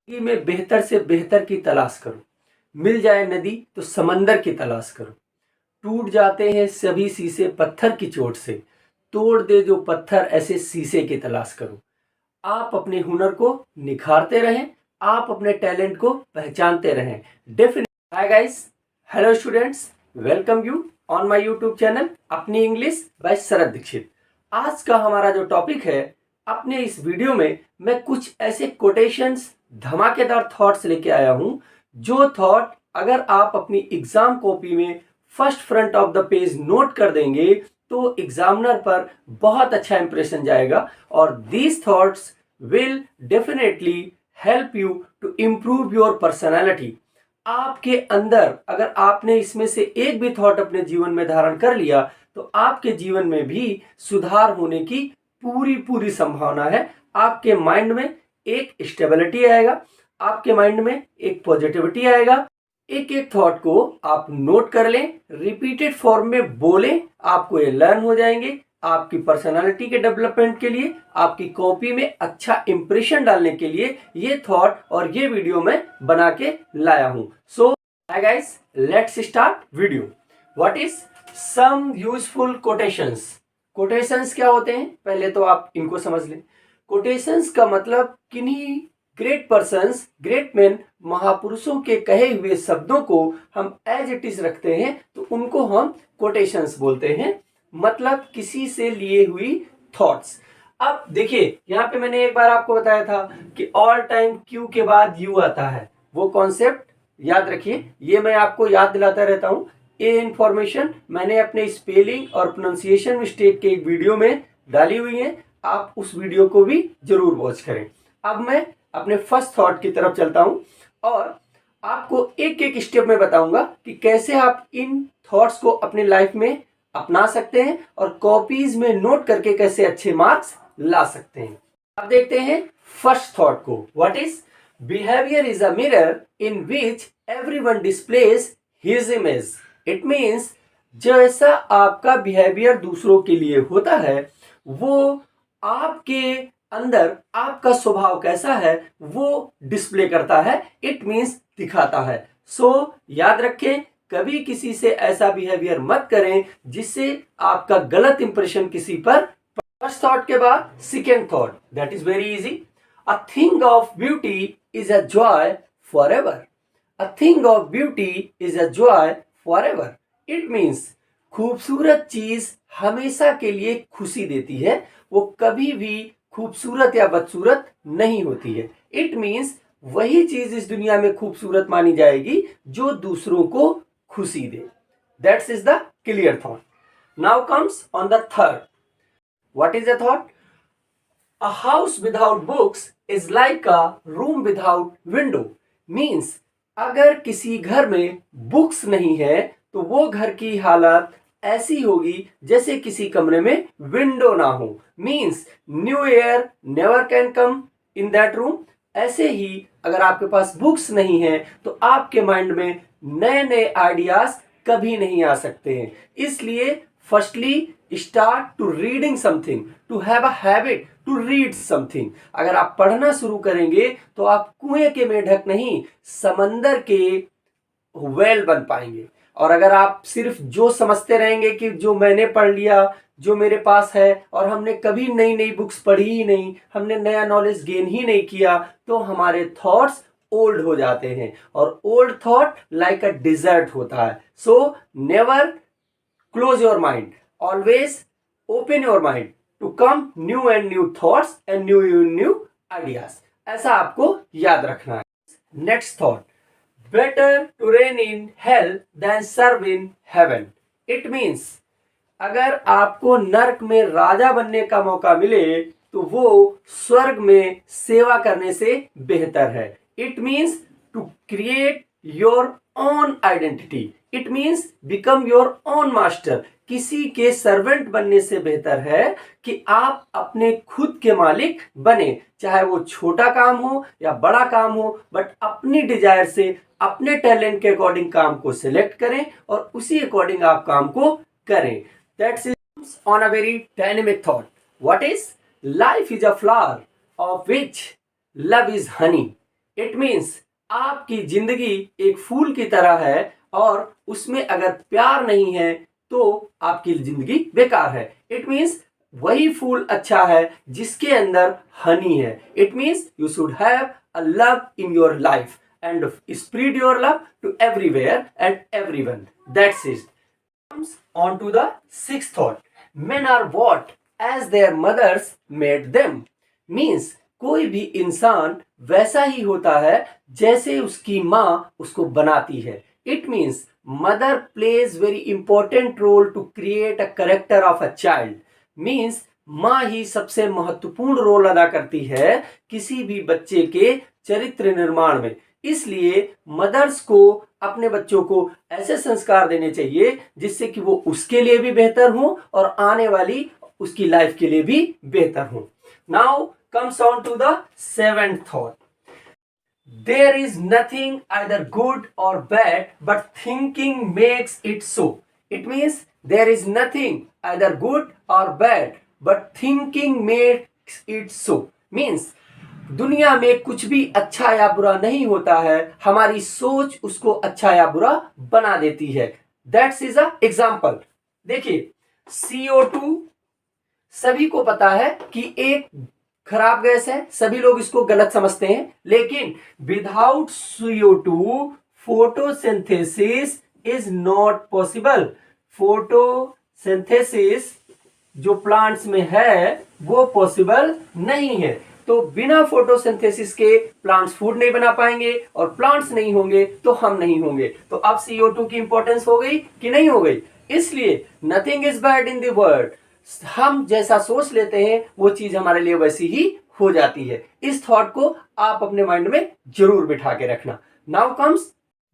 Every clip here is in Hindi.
जिंदगी में बेहतर से बेहतर की तलाश करो। मिल जाए नदी तो समंदर की तलाश करो। टूट जाते हैं सभी शीशे पत्थर की चोट से, तोड़ दे जो पत्थर ऐसे शीशे की तलाश करो। आप अपने हुनर को निखारते रहें, आप अपने टैलेंट को पहचानते रहें। Definitely. Hi guys, hello students, welcome you on my YouTube channel अपनी इंग्लिश बाय शरद दीक्षित। आज का हमारा जो टॉपिक है, अपने इस वीडियो में मैं कुछ ऐसे कोटेशंस, धमाकेदार थॉट्स लेके आया हूं जो थॉट अगर आप अपनी एग्जाम कॉपी में first front of the page note कर देंगे तो एग्जामिनर पर बहुत अच्छा इंप्रेशन जाएगा और these thoughts will definitely help you to improve your personality। आपके अंदर अगर आपने इसमें से एक भी थॉट अपने जीवन में धारण कर लिया तो आपके जीवन में भी सुधार होने की पूरी पूरी संभावना है। आपके माइंड में एक स्टेबिलिटी आएगा, आपके माइंड में एक पॉजिटिविटी आएगा। एक एक थॉट को आप नोट कर लें, रिपीटेड फॉर्म में बोलें, आपको ये लर्न हो जाएंगे। आपकी पर्सनालिटी के डेवलपमेंट के लिए, आपकी कॉपी में अच्छा इंप्रेशन डालने के लिए ये थॉट और ये वीडियो मैं बना के लाया हूं। So hi guys, let's start video. What is some useful quotations? Quotations क्या होते हैं पहले तो आप इनको समझ लें। कोटेशंस का मतलब किन्हीं ग्रेट पर्सन्स, ग्रेट मैन, महापुरुषों के कहे हुए शब्दों को हम एज इट इज रखते हैं तो उनको हम कोटेशंस बोलते हैं। मतलब किसी से लिए हुई थॉट्स। अब देखिए, यहां पे मैंने एक बार आपको बताया था कि ऑल टाइम क्यू के बाद यू आता है। वो कॉन्सेप्ट याद रखिए, ये मैं आपको याद दिलाता रहता हूं। ये इंफॉर्मेशन मैंने अपने स्पेलिंग और प्रोनाउंसिएशन मिस्टेक के एक वीडियो में डाली हुई है, आप उस वीडियो को भी जरूर वॉच करें। अब मैं अपने फर्स्ट थॉट की तरफ चलता हूं और आपको एक एक स्टेप में बताऊंगा कि कैसे आप इन थॉट्स को अपनी लाइफ में अपना सकते हैं और कॉपीज में नोट करके कैसे अच्छे मार्क्स ला सकते हैं। अब देखते हैं फर्स्ट थॉट को। What is behaviour is a mirror in which everyone displays his image. It means जैसा आपका बिहेवियर दूसरों के लिए होता है वो आपके अंदर आपका स्वभाव कैसा है वो डिस्प्ले करता है। इट मीन्स दिखाता है। सो याद रखें, कभी किसी से ऐसा बिहेवियर मत करें जिससे आपका गलत इंप्रेशन किसी पर। फर्स्ट थॉट के बाद second thought, that is very easy. A thing of beauty is a joy for ever. A thing of beauty is a joy for ever. It means खूबसूरत चीज हमेशा के लिए खुशी देती है, वो कभी भी खूबसूरत या बदसूरत नहीं होती है। इट मीन्स वही चीज इस दुनिया में खूबसूरत मानी जाएगी जो दूसरों को खुशी दे। That is the clear thought. Now comes on the third. What is the thought? A house without books is like a room without window. Means अगर किसी घर में बुक्स नहीं है तो वो घर की हालत ऐसी होगी जैसे किसी कमरे में विंडो ना हो। Means new air never can come in that room. ऐसे ही अगर आपके पास बुक्स नहीं है तो आपके माइंड में नए नए आइडियाज कभी नहीं आ सकते हैं। इसलिए firstly start to reading something, to have a habit to read something. अगर आप पढ़ना शुरू करेंगे तो आप कुएं के मेढक नहीं, समंदर के वेल बन पाएंगे। और अगर आप सिर्फ जो समझते रहेंगे कि जो मैंने पढ़ लिया, जो मेरे पास है, और हमने कभी नई नई बुक्स पढ़ी ही नहीं, हमने नया नॉलेज गेन ही नहीं किया, तो हमारे थॉट्स ओल्ड हो जाते हैं और old thought like a desert होता है। So never close your mind, always open your mind to come new and new thoughts and new ideas. ऐसा आपको याद रखना है। Next thought, better to reign in hell than serve in heaven। It means अगर आपको नर्क में राजा बनने का मौका मिले तो वो स्वर्ग में सेवा करने से बेहतर है। It means to create your own identity। It means become your own master। किसी के सर्वेंट बनने से बेहतर है कि आप अपने खुद के मालिक बने, चाहे वो छोटा काम हो या बड़ा काम हो, बट अपनी डिजायर से, अपने टैलेंट के अकॉर्डिंग काम को सिलेक्ट करें और उसी अकॉर्डिंग आप काम को करें। That's is on a very dynamic thought. What is life is a flower of which love is Honey. It means आपकी जिंदगी एक फूल की तरह है और उसमें अगर प्यार नहीं है तो आपकी जिंदगी बेकार है। इट मीन्स वही फूल अच्छा है जिसके अंदर हनी है। It means you should have a love in your life and spread your love to everywhere and everyone. That's it. Comes on to the sixth thought. Men are what as their mothers made them. Means कोई भी इंसान वैसा ही होता है जैसे उसकी माँ उसको बनाती है। It means mother plays very important role to create a character of a child. Means माँ ही सबसे महत्वपूर्ण रोल अदा करती है किसी भी बच्चे के चरित्र निर्माण में। इसलिए मदर्स को अपने बच्चों को ऐसे संस्कार देने चाहिए जिससे कि वो उसके लिए भी बेहतर हो और आने वाली उसकी लाइफ के लिए भी बेहतर हो। Now comes on to the seventh thought. There is nothing either good or bad but thinking makes it so. It means there is nothing either good or bad but thinking makes it so. Means दुनिया में कुछ भी अच्छा या बुरा नहीं होता है, हमारी सोच उसको अच्छा या बुरा बना देती है। That's is a example. देखिए CO2 सभी को पता है कि एक खराब गैस है, सभी लोग इसको गलत समझते हैं, लेकिन without CO2 photosynthesis is not possible. Photosynthesis जो प्लांट्स में है वो पॉसिबल नहीं है। तो बिना फोटोसिंथेसिस के प्लांट्स फूड नहीं बना पाएंगे और प्लांट्स नहीं होंगे तो हम नहीं होंगे। तो अब CO2 की इंपॉर्टेंस हो गई कि नहीं हो गई? इसलिए nothing is bad in the world. हम जैसा सोच लेते हैं वो चीज हमारे लिए वैसी ही हो जाती है। इस थॉट को आप अपने माइंड में जरूर बिठा के रखना। Now comes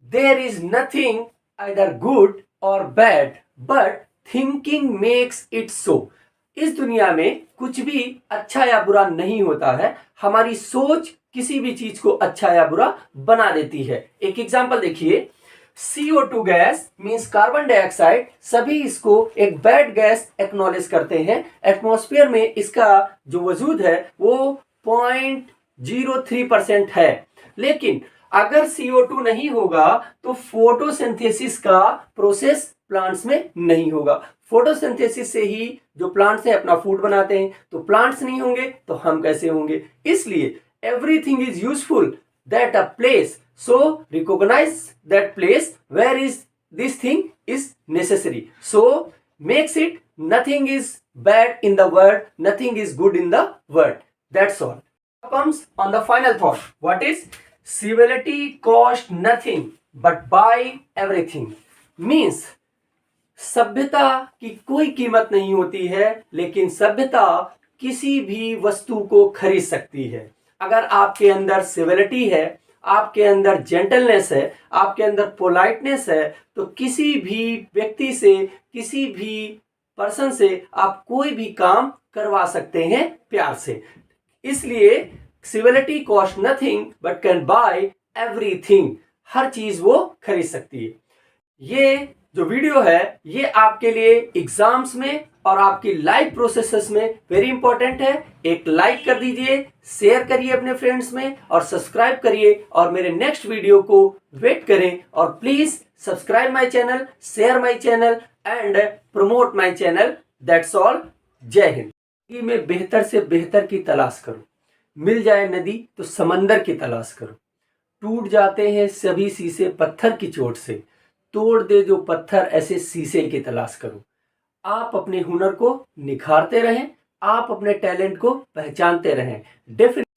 there is nothing either good or bad but thinking makes it so. इस दुनिया में कुछ भी अच्छा या बुरा नहीं होता है, हमारी सोच किसी भी चीज को अच्छा या बुरा बना देती है। एक एग्जांपल देखिए, CO2 gas means carbon dioxide, सभी इसको एक बैड गैस एक्नॉलेज करते हैं। एटमॉस्फेयर में इसका जो वजूद है वो 0.03% है, लेकिन अगर CO2 नहीं होगा तो फोटोसिंथेसिस का प्रोसेस प्लांट्स में नहीं होगा। फोटोसिंथेसिस से ही जो प्लांट्स हैं अपना फूड बनाते हैं, तो प्लांट्स नहीं होंगे तो हम कैसे होंगे? इसलिए everything is useful that a place, so recognise that place where is this thing is necessary, so makes it nothing is bad in the world, nothing is good in the world. That's all. Comes on the final thought, what is civility cost nothing but buy everything। Means सभ्यता की कोई कीमत नहीं होती है, लेकिन सभ्यता किसी भी वस्तु को खरीद सकती है। अगर आपके अंदर सिविलिटी है, आपके अंदर जेंटलनेस है, आपके अंदर पोलाइटनेस है, तो किसी भी व्यक्ति से, किसी भी पर्सन से आप कोई भी काम करवा सकते हैं प्यार से। इसलिए civility cost nothing but can buy everything. हर चीज वो खरीद सकती है। ये जो वीडियो है ये आपके लिए एग्जाम्स में और आपकी लाइफ प्रोसेसेस में वेरी इंपॉर्टेंट है। एक लाइक कर दीजिए, शेयर करिए अपने फ्रेंड्स में और सब्सक्राइब करिए और मेरे नेक्स्ट वीडियो को वेट करें। और please subscribe my channel, share my channel and promote my channel. That's all. जय हिंद। में बेहतर से बेहतर की तलाश करो, मिल जाए नदी तो समंदर की तलाश करो। टूट जाते हैं सभी शीशे पत्थर की चोट से, तोड़ दे जो पत्थर ऐसे शीशे की तलाश करो। आप अपने हुनर को निखारते रहें, आप अपने टैलेंट को पहचानते रहें। डेफिनेटली